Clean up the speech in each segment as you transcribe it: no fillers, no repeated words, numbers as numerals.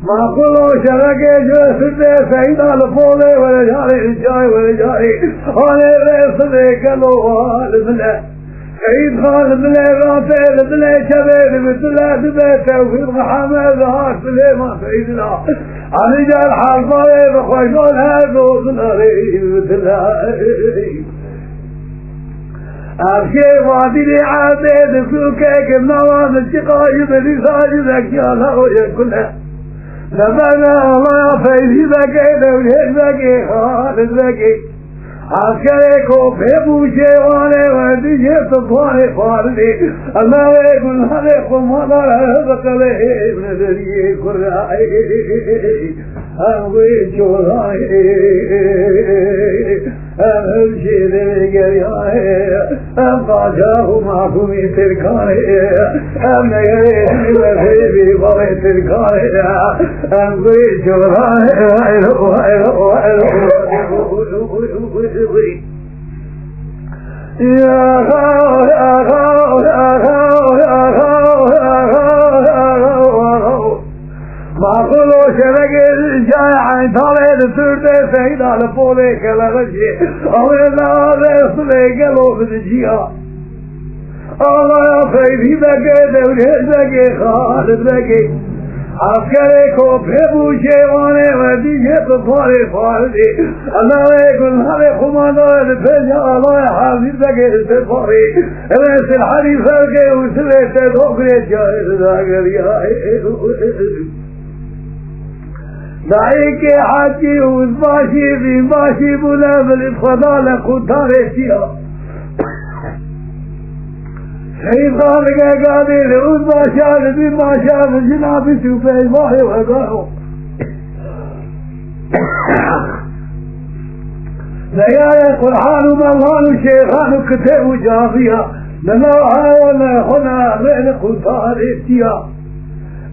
ما كلوا شرقي جسد سيد الفوضى ورجالي الجاي ورجالي أنا رسلي كلوا لبلا سيد خالد بلا رافع بلا شباب بلا بلا توفيق محمد هاشم ما سيدنا علي جال حرفاي بخوشون هذو بلاري بلا أبشي وادي لي عادي دكوكك بنوان الشقايب اللي ساجدك يا الله يكلها لبنا الله فيدي ذكي دولي ذكي خالد ذكي عسكريكو بيبوشي وانا وديجي تطواني فاردي الله يقول هذيكو مضر بقلي ابن ذريه كرائي أموي جوراي أمشي ذي قريائي أمقاجاه معكمي تركاني أمنيري لفيبي بغي تركاني أموي جوراي معقولو شرقي الجاي عين طالد سرده سيد على فولي كالغشي أولا رسلي قلو بدجيها الله يا فيدي ذكي دولي ذكي خالد ذكي عسكريكو بيبوشي وانا وديجي تطواني فاردي الله يقول هذي خمانا لفجأ الله يحافظ ذكي السفاري الرئيس الحريف ذكي وسليت دوكري جاي ذاكري دعيك حاجي وزباشي بماشي بلا بالإفضال خداري فيها سيد خالق قادر وزباشا بماشا من جناب سوفي ماهي وغاهو ليالي قرحان ومالان وشيخان وكتاب وجافيها لنوها ولا خنا بين خداري فيها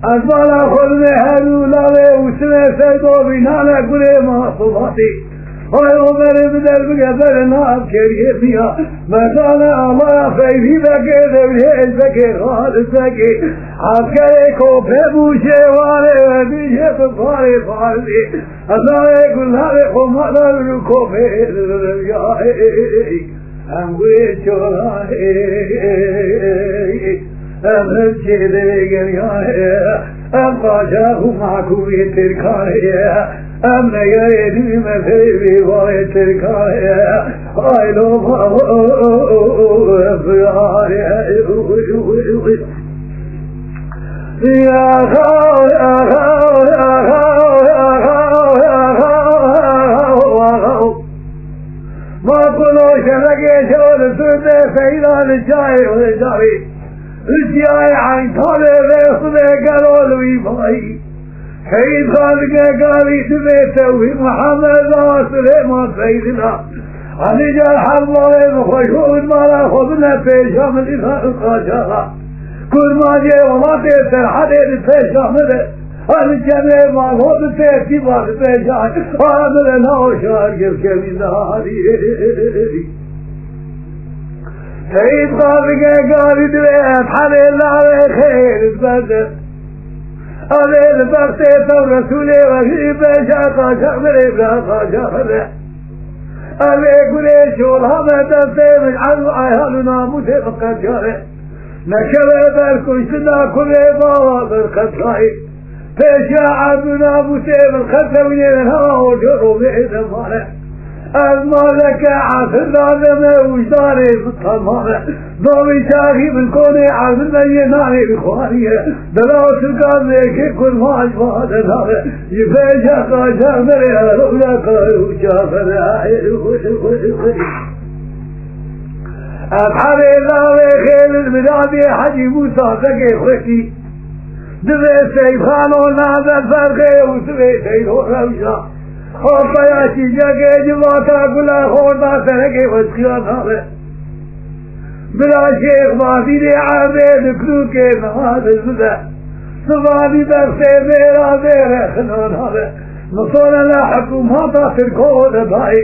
أزبالا خلنا هلو لالي وسنة سيدو بنانا قولي ما صباتي ويومر بدل بقبلنا أبكريه فيها مدانا الله فيدي ذكي ذويه ذكي خالد ذكي عبكريكو بيبوشي والي وديشي بفاري فاري الله يقول هذي خمانا لكو بيدي أموي شوراي أمشي ذيقريائي أمقاجاه معكوي تركائي أمنيري مثيبي واي تركائي قايلو فياري يا خاو يا خاو يا خاو يا خاو يا خاو يا خاو ما كلو شرقي شور سرده سيدان الجاي والجاري الجاي عين طالب رسله قالوا لي باي سيد خالق قالي تبيته محمد سليمان سيدنا علي جال حرمه بخشون مالا خبنا بيشام الإفاق القاجارة كل ما جي وما تيسر حديد بيشام الجميع ما هو بتيسي بعد بيشام وعمل نوشار كمين هاري سيد خالق قالي دبيت حالي الله خير البدر أبيل بغتيت ورسولي وغيب شاقا شغل إبراقا شغل أبي قليش والهمة دفتي من عدو عيالنا مسيبقى جاري نشبه بالكشنا كل بابا بالخطائي فيشا عبدنا مسيب الخطوية من هوا وجروا بعيد المالح المالك عثرنا لما وجداني بالطمانة ضوي شاقي بالكوني عثرنا يناني بخوانية دلاو سلقان ليكي كل ما عجبان هذا يفيشا قاشا مريا رؤيا قالوا شافر أبحر الله خير المنامي حجي موسى سكي خوتي دبي سيفانو نادر فرقي وسبي سيدو روشا خوفا ياشي جاكي جواتا كلا خوتا سرقي وشخياتا بلا شيخ ماضي عابد كلوكي مهاد الزدى صفادي درسي ميرا ميرا خنان هذا نصونا لا حكوماتا سركوه دبائي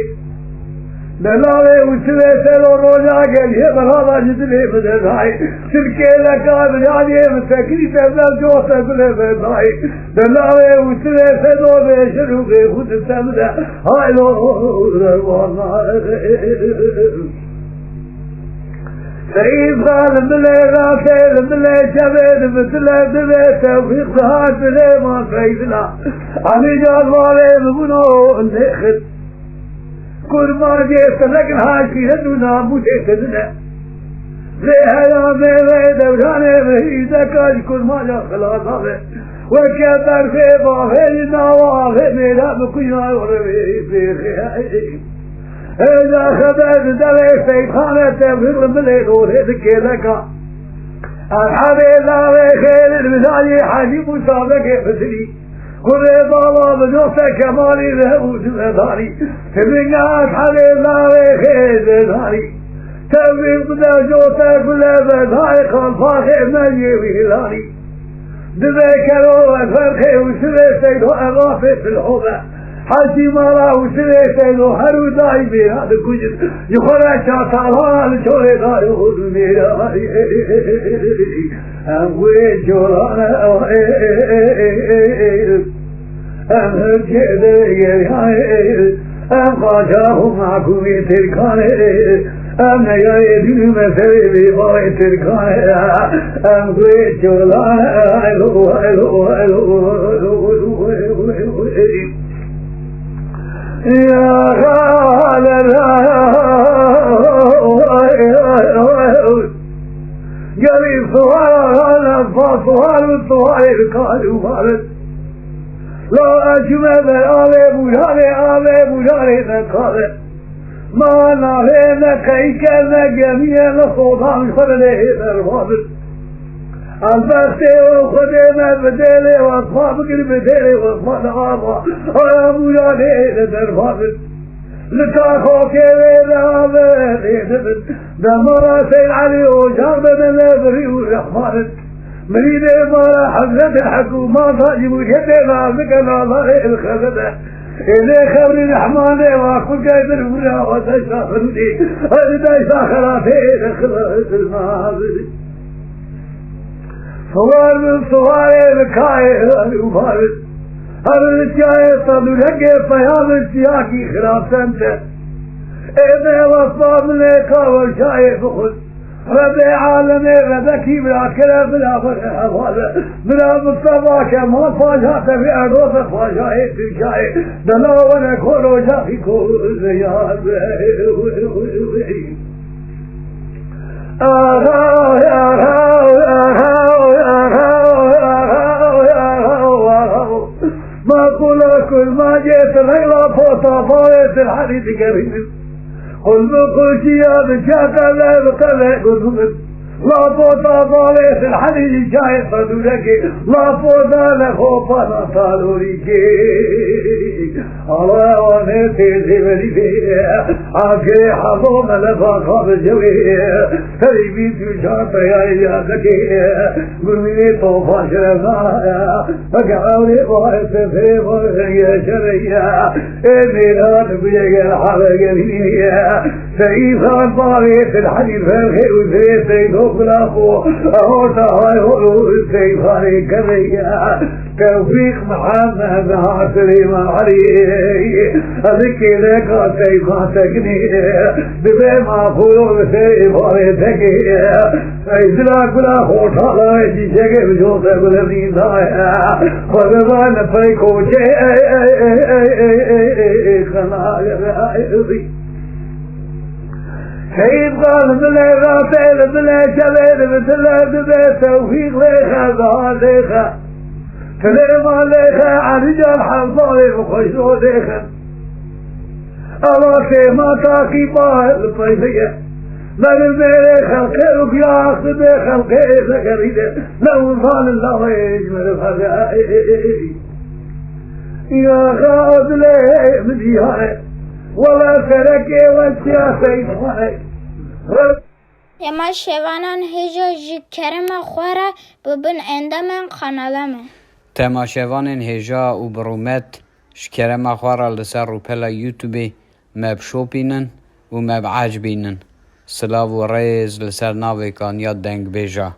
دلاوي وسوي سلو روجا کے لیے بغاوا جتنے بدے بھائی سرکے لگا بجانے مسکری تبل جو تبل بھائی دلاوي وسوي سلو بے شروع بے خود سمد ہائے لو روانا سعيد غالب بلي رافل بلي جبل مثل بلي توفيق صهاد بلي ما سيدنا علي جال والي ببنو النخد قربان جيت لكن هاشي هدونا بوشي سدنا ليها يا ميلي دوراني مهيدا كاج قربان جا خلاص هذا وكتر في باغي نواغي ميلا بكينا ورمي بيخي إذا خبرت دلي سيطانة تبهر بلي دوري ذكي لك الحبي الله خير المثالي حاجي مسابق فسري كل بابا بجوسة كمالي ذهبوا جمداني تبقى الحبي الله خير المثالي تبقى بدا جوسة كل بداي خلفاخي مجي وهلاني بذكروا الفرخي وسبي سيدو أضافي في الحوضة حاجي مالا وسبي سيدو حرو داي بيها دكوجد يخرى شاطالها لشوري داي وخذ ميرا أموي جورانا أم هرجي أم قاجاهم معكم يتركاني أم نيايدين مسيبي باي تركاني أم قوي جورانا يا غالر قريب صوار فصوار الصوائر قالوا مالت لا أجمد آلي بجاري نقالت ما نالينا كيكنا جميعا صوتان خلده دربابت البختي وخدمة بديلي واصحابك البديلي واصحاب الغابة يا بجاري دربابت لتاخوك ويدا بيدبت دمرا سيد علي وجاب من البري والرحمن مريد إمارة حضرت حكومات هاجم وجدنا بكنا ضري الخزنة إذا خبر الرحمن وكل قيد الولا وتشاخرني وإذا شاخراتي لخبرت الماضي صوار من صواري بكاي الأبارد الرجاية صدرك فيام السياكي خرافنت إذا وصاب لك والشاية فخذ ربي عالمي ربكي بلا كلا بلا فرح هذا بلا مصطفى كما فاجات في أروف فاجات في شاي دلا ونكون وجافي كل زياد ما قول كل ما جيت ليلة فوتا فوت الحديث قريب قل بكل شيء بشاك الله بقلع قلوب لا فوتا فوت الحديث شاهد فدولك لا فوتا لخوفا نطالوريك الله ونتي زبري فيه عاكي حضوم لفاقا بالجوي تريبي تشاط يا إيادك قلمي طوفا شرفايا فقعوني بوائس في بوائس شريا إني لا تبيك الحلق لي سيفان طاريت الحديث فالخي وزيت سيدوك لاخو أهوتا هاي هلو سيفاني كذيا توفيق محمد عاصري ما علي أذكي لك سيفا تكني ببي ما فلو سيفاني تكي فإذلاك لاخو طالا جيشك بجوزة بلدين دايا خذبان فيكو خلاق سيد قال بلي رافل بلي جبل مثل بلي توفيق ليخا ظهر ليخا كلمة ليخا عن رجال حنظالي وخشو ليخا الله سيما تاكي باه الطيبية من الميلي خلقه وكيا أخذ خلقه ذكريده لو ظال الله يجمل فقائي يا خاض لي مديانة ولا فرقي والسياسي اما شوانان هجا جی کرم خوره ببن اندامن قنالمه تما شوانین هجا و برومت شکرم خوارا لسر روپلا یوتیوبی مب شوپینن و مب عجبینن سلاو و ریز لسر ناوی کان یا دنگ بیجا